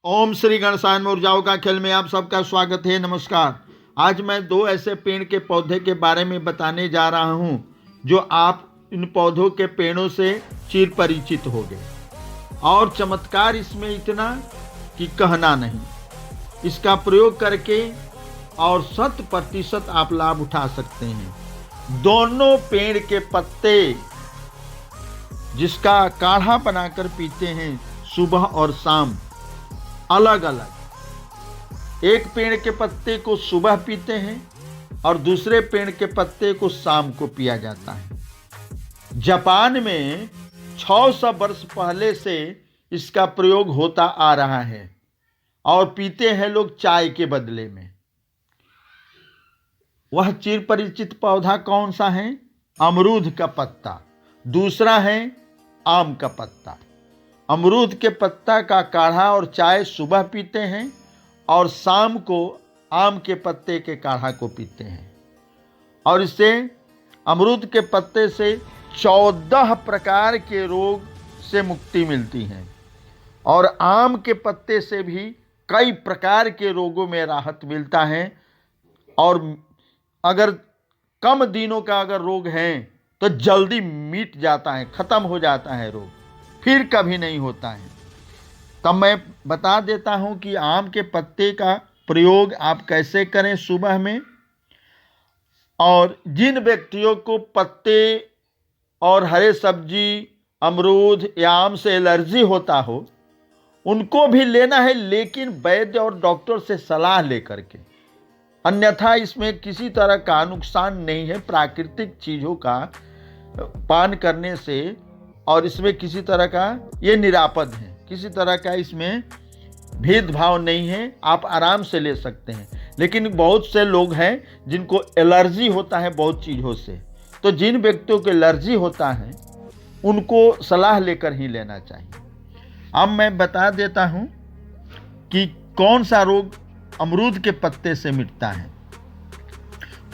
ओम श्री गणेशाय नमः। ऊर्जाओं का खेल में आप सबका स्वागत है। नमस्कार। आज मैं दो ऐसे पेड़ के पौधे के बारे में बताने जा रहा हूं जो आप इन पौधों के पेड़ों से चिर परिचित हो गए। और चमत्कार इसमें इतना कि कहना नहीं। इसका प्रयोग करके और 100% आप लाभ उठा सकते हैं। दोनों पेड़ के पत्ते जिसका काढ़ा बनाकर पीते हैं सुबह और शाम, अलग अलग। एक पेड़ के पत्ते को सुबह पीते हैं और दूसरे पेड़ के पत्ते को शाम को पिया जाता है। जापान में 600 वर्ष पहले से इसका प्रयोग होता आ रहा है और पीते हैं लोग चाय के बदले में। वह चिर परिचित पौधा कौन सा है? अमरूद का पत्ता। दूसरा है आम का पत्ता। अमरूद के पत्ता का काढ़ा और चाय सुबह पीते हैं और शाम को आम के पत्ते के काढ़ा को पीते हैं। और इससे अमरूद के पत्ते से 14 प्रकार के रोग से मुक्ति मिलती है और आम के पत्ते से भी कई प्रकार के रोगों में राहत मिलता है। और अगर कम दिनों का अगर रोग है तो जल्दी मिट जाता है, खत्म हो जाता है रोग, फिर कभी नहीं होता है। तब मैं बता देता हूं कि आम के पत्ते का प्रयोग आप कैसे करें सुबह में। और जिन व्यक्तियों को पत्ते और हरे सब्जी, अमरूद या आम से एलर्जी होता हो, उनको भी लेना है, लेकिन वैद्य और डॉक्टर से सलाह लेकर के। अन्यथा इसमें किसी तरह का नुकसान नहीं है। प्राकृतिक चीज़ों का पान करने से और इसमें किसी तरह का ये निरापद है, किसी तरह का इसमें भेदभाव नहीं है, आप आराम से ले सकते हैं। लेकिन बहुत से लोग हैं जिनको एलर्जी होता है बहुत चीज़ों से, तो जिन व्यक्तियों को एलर्जी होता है उनको सलाह लेकर ही लेना चाहिए। अब मैं बता देता हूं कि कौन सा रोग अमरूद के पत्ते से मिटता है।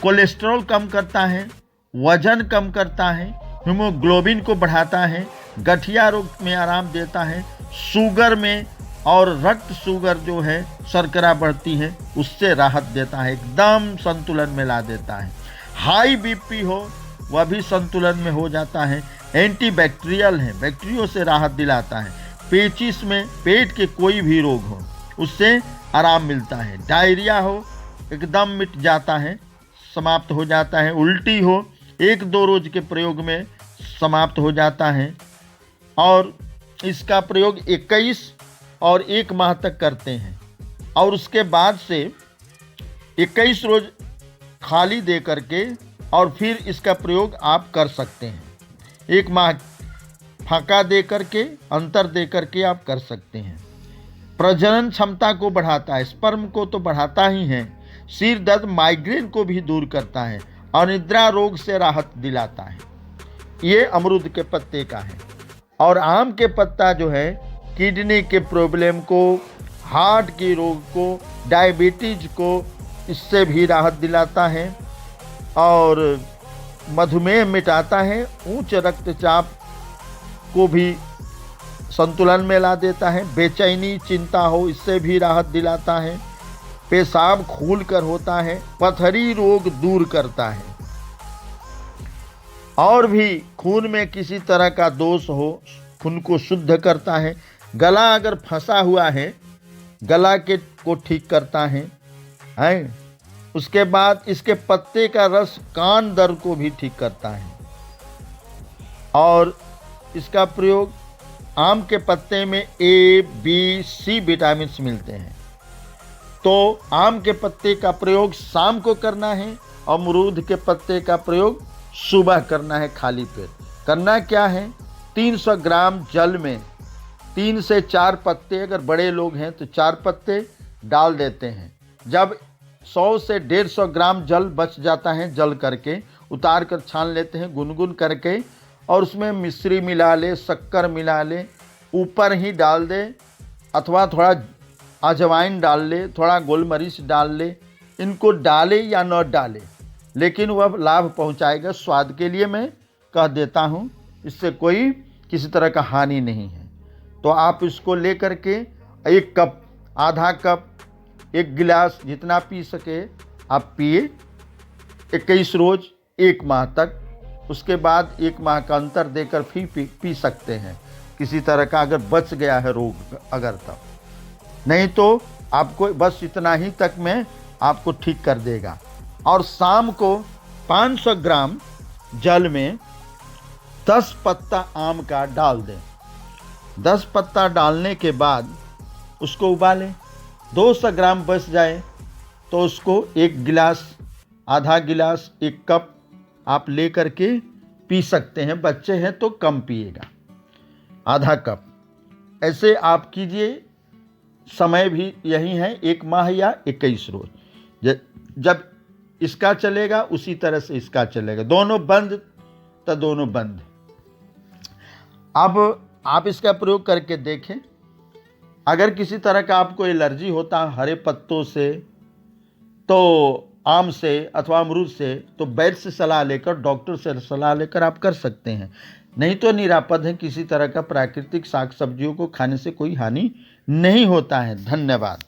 कोलेस्ट्रॉल कम करता है, वजन कम करता है, हीमोग्लोबिन को बढ़ाता है, गठिया रोग में आराम देता है, शुगर में और रक्त शुगर जो है शर्करा बढ़ती है उससे राहत देता है, एकदम संतुलन में ला देता है। हाई बीपी हो वह भी संतुलन में हो जाता है। एंटीबैक्टीरियल है, बैक्टीरियो से राहत दिलाता है। पेचिस में पेट के कोई भी रोग हो उससे आराम मिलता है। डायरिया हो एकदम मिट जाता है, समाप्त हो जाता है। उल्टी हो 1-2 रोज के प्रयोग में समाप्त हो जाता है। और इसका प्रयोग 21 और 1 माह तक करते हैं और उसके बाद से 21 रोज खाली दे करके और फिर इसका प्रयोग आप कर सकते हैं। 1 माह फाका दे करके, अंतर दे करके आप कर सकते हैं। प्रजनन क्षमता को बढ़ाता है, स्पर्म को तो बढ़ाता ही है, सिर दर्द माइग्रेन को भी दूर करता है, अनिद्रा रोग से राहत दिलाता है। ये अमरूद के पत्ते का है। और आम के पत्ता जो है किडनी के प्रॉब्लम को, हार्ट के रोग को, डायबिटीज को इससे भी राहत दिलाता है और मधुमेह मिटाता है। उच्च रक्तचाप को भी संतुलन में ला देता है। बेचैनी, चिंता हो इससे भी राहत दिलाता है। पेशाब खूल कर होता है, पथरी रोग दूर करता है। और भी खून में किसी तरह का दोष हो खून को शुद्ध करता है। गला अगर फंसा हुआ है गला के को ठीक करता है। उसके बाद इसके पत्ते का रस कान दर्द को भी ठीक करता है। और इसका प्रयोग आम के पत्ते में A, B, C विटामिन मिलते हैं। तो आम के पत्ते का प्रयोग शाम को करना है, अमरूद के पत्ते का प्रयोग सुबह करना है। खाली पेट करना क्या है? 300 ग्राम जल में 3 से 4 पत्ते, अगर बड़े लोग हैं तो 4 पत्ते डाल देते हैं। जब 100 से 150 ग्राम जल बच जाता है, जल करके उतार कर छान लेते हैं गुनगुन करके, और उसमें मिश्री मिला ले, शक्कर मिला ले, ऊपर ही डाल दे, अथवा थोड़ा अजवाइन डाल ले, थोड़ा गोलमरीच डाल ले। इनको डाले या न डाले, लेकिन वह लाभ पहुंचाएगा। स्वाद के लिए मैं कह देता हूं, इससे कोई किसी तरह का हानि नहीं है। तो आप इसको ले करके 1 कप आधा कप, 1 गिलास, जितना पी सके आप पिए 21 रोज 1 माह तक। उसके बाद 1 माह का अंतर देकर फिर पी सकते हैं। किसी तरह का अगर बच गया है रोग अगर तब, नहीं तो आपको बस इतना ही तक में आपको ठीक कर देगा। और शाम को 500 ग्राम जल में 10 पत्ता आम का डाल दें। 10 पत्ता डालने के बाद उसको उबालें। 200 ग्राम बच जाए तो उसको 1 गिलास, आधा गिलास, 1 कप आप ले करके पी सकते हैं। बच्चे हैं तो कम पिएगा, आधा कप। ऐसे आप कीजिए। समय भी यही है, 1 माह या 21 रोज। जब इसका चलेगा उसी तरह से इसका चलेगा। दोनों बंद तो दोनों बंद। अब आप इसका प्रयोग करके देखें। अगर किसी तरह का आपको एलर्जी होता है हरे पत्तों से, तो आम से अथवा अमरूद से, तो वैद्य से सलाह लेकर, डॉक्टर से सलाह लेकर आप कर सकते हैं। नहीं तो निरापद है। किसी तरह का प्राकृतिक साग सब्जियों को खाने से कोई हानि नहीं होता है। धन्यवाद।